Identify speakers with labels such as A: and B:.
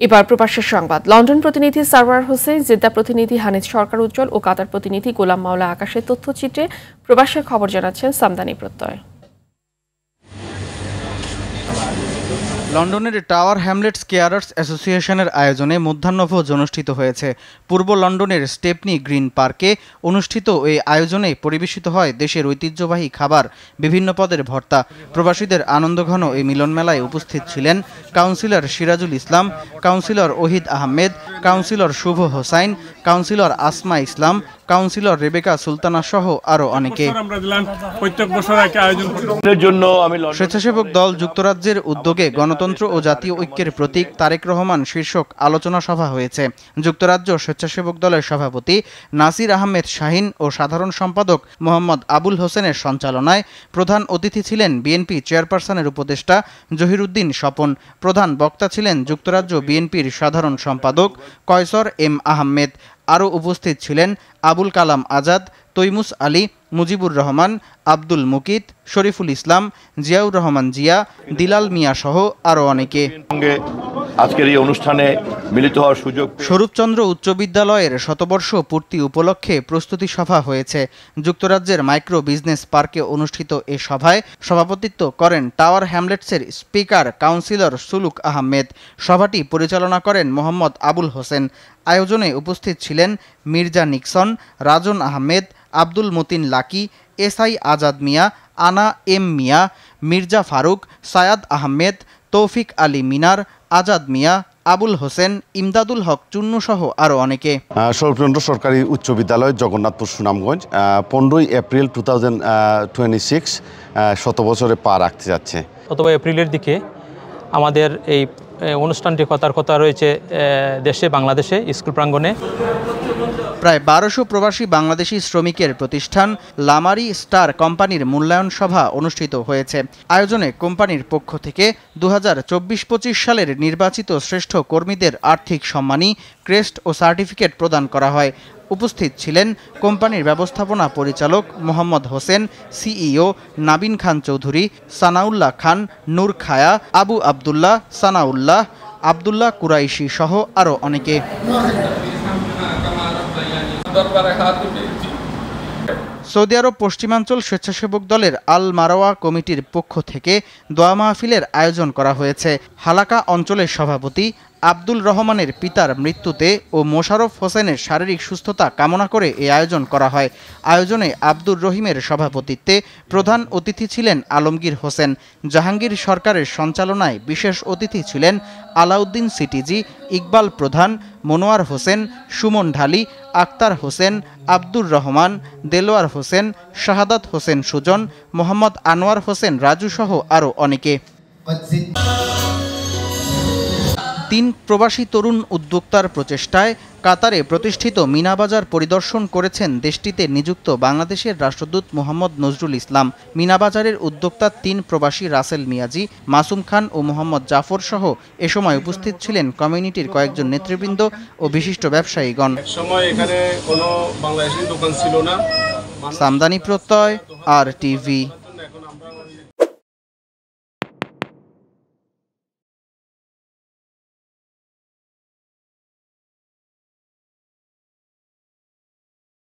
A: এবার প্রবাসের সংবাদ। লন্ডন প্রতিনিধি সারওয়ার হোসেন, জেদ্দা প্রতিনিধি হানিজ সরকার উজ্জ্বল ও কাতার প্রতিনিধি গোলাম মাওলা আকাশের তথ্যচিত্রে প্রবাসের খবর জানাচ্ছেন সামদানি প্রত্যয়।
B: লন্ডনের টাওয়ার হ্যামলেটস কেয়ারার্স অ্যাসোসিয়েশনের আয়োজনে মধ্যাহ্নভোজ অনুষ্ঠিত হয়েছে। পূর্ব লন্ডনের স্টেপনি গ্রিন পার্কে অনুষ্ঠিত এই আয়োজনে পরিবেশিত হয় দেশের ঐতিহ্যবাহী খাবার, বিভিন্ন পদের ভর্তা। প্রবাসীদের আনন্দঘন এই মিলনমেলায় উপস্থিত ছিলেন councillor Sirajul Islam, councillor Ohid Ahmed, councillor শুভ হোসাইন, কাউন্সিলর আসমা ইসলাম, কাউন্সিলর রেবেকা সুলতানা সহ আরও অনেকে। স্বেচ্ছাসেবক দল যুক্তরাজ্যের উদ্যোগে গণতন্ত্র ও জাতীয় ঐক্যের প্রতীক তারেক রহমান শীর্ষক আলোচনা সভা হয়েছে। যুক্তরাজ্য স্বেচ্ছাসেবক দলের সভাপতি নাসির আহমেদ শাহিন ও সাধারণ সম্পাদক মোহাম্মদ আবুল হোসেনের সঞ্চালনায় প্রধান অতিথি ছিলেন বিএনপি চেয়ারপারসনের উপদেষ্টা জহিরুদ্দিন স্বপন। প্রধান বক্তা ছিলেন যুক্তরাজ্য বিএনপির সাধারণ সম্পাদক কয়সর এম আহমেদ। আরও উপস্থিত ছিলেন আবুল কালাম আজাদ, তৈমুস আলী, মুজিবুর রহমান, আব্দুল মুকিত, শরীফুল ইসলাম, জিয়াউর রহমান জিয়া, দিলাল মিয়া সহ আরও অনেকে।
C: আজকের এই অনুষ্ঠানে মিলিত হওয়ার সুযোগ।
B: স্বরূপচন্দ্র উচ্চ বিদ্যালয়ের শতবর্ষ পূর্তি উপলক্ষে প্রস্তুতি সভা হয়েছে। যুক্তরাজ্যের মাইক্রো বিজনেস পার্কে অনুষ্ঠিত এ সভায় সভাপতিত্ব করেন টাওয়ার হ্যামলেটসের স্পিকার কাউন্সিলর সুলুক আহমেদ। সভাটি পরিচালনা করেন মোহাম্মদ আবুল হোসেন। আয়োজনে উপস্থিত ছিলেন মির্জা নিক্সন, রাজন আহমেদ, আব্দুল মতিন লাকি, এসআই আজাদ মিয়া, আনা এম মিয়া, মির্জা ফারুক, সায়াদ আহমেদ, তৌফিক আলী মিনার, আজাদ মিয়া, আবুল হোসেন, ইমদাদুল হক চুন্নু সহ আরও অনেকে।
D: স্বরূপচন্দ্র সরকারি উচ্চ বিদ্যালয়, জগন্নাথপুর, সুনামগঞ্জ, 15 এপ্রিল 2026 শত বছরে পা রাখতে যাচ্ছে।
E: অথবা এপ্রিলের দিকে আমাদের এই অনুষ্ঠানটি কথার কথা রয়েছে দেশে, বাংলাদেশে স্কুল প্রাঙ্গণে।
B: প্রায় 1200 প্রবাসী বাংলাদেশি শ্রমিকের প্রতিষ্ঠান লামারি স্টার কোম্পানির মূল্যায়ন সভা অনুষ্ঠিত হয়েছে। আয়োজনে কোম্পানির পক্ষ থেকে 2024-25 সালের নির্বাচিত শ্রেষ্ঠ কর্মীদের আর্থিক সম্মানী, ক্রেস্ট ও সার্টিফিকেট প্রদান করা হয়। উপস্থিত ছিলেন কোম্পানির ব্যবস্থাপনা পরিচালক মোহাম্মদ হোসেন, সিইও নাবিন খান চৌধুরী, সানাউল্লাহ খান, নূর খায়া, আবু আবদুল্লাহ, সানাউল্লাহ, আবদুল্লাহ কুরাইশি সহ আরও অনেকে। সৌদি আরব পশ্চিমাঞ্চল স্বেচ্ছাসেবক দলের আল মারওয়া কমিটির পক্ষ থেকে দোয়া মাহফিলের আয়োজন করা হয়েছে। হালাকা অঞ্চলের সভাপতি আব্দুল রহমানের পিতার মৃত্যুতে ও মোশাররফ হোসেনের শারীরিক সুস্থতা কামনা করে এই আয়োজন করা হয়। আয়োজনে আব্দুর রহিমের সভাপতিত্বে প্রধান অতিথি ছিলেন আলমগীর হোসেন। জাহাঙ্গীর সরকারের সঞ্চালনায় বিশেষ অতিথি ছিলেন আলাউদ্দিন সিটিজি, ইকবাল প্রধান, মনোয়ার হোসেন, সুমন ঢালি, আক্তার হোসেন, আব্দুর রহমান, দেলোয়ার হোসেন, শাহাদাত হোসেন সুজন, মোহাম্মদ আনোয়ার হোসেন রাজু সহ আরও অনেকে। 3 প্রবাসী তরুণ উদ্যোক্তার প্রচেষ্টায় কাতারে প্রতিষ্ঠিত মিনা বাজার পরিদর্শন করেছেন দেশটিতে নিযুক্ত বাংলাদেশের রাষ্ট্রদূত মোহাম্মদ নজরুল ইসলাম। মিনা বাজারের উদ্যোক্তা 3 প্রবাসী রাসেল মিয়াজি, মাসুম খান ও মোহাম্মদ জাফর সহ এ সময় উপস্থিত ছিলেন কমিউনিটির কয়েকজন নেতৃবৃন্দ ও বিশিষ্ট ব্যবসায়ীগণ।
F: সময় এখানে কোনো বাংলাদেশি দোকান ছিল না।
B: সামদানি প্রত্যয়, RTV।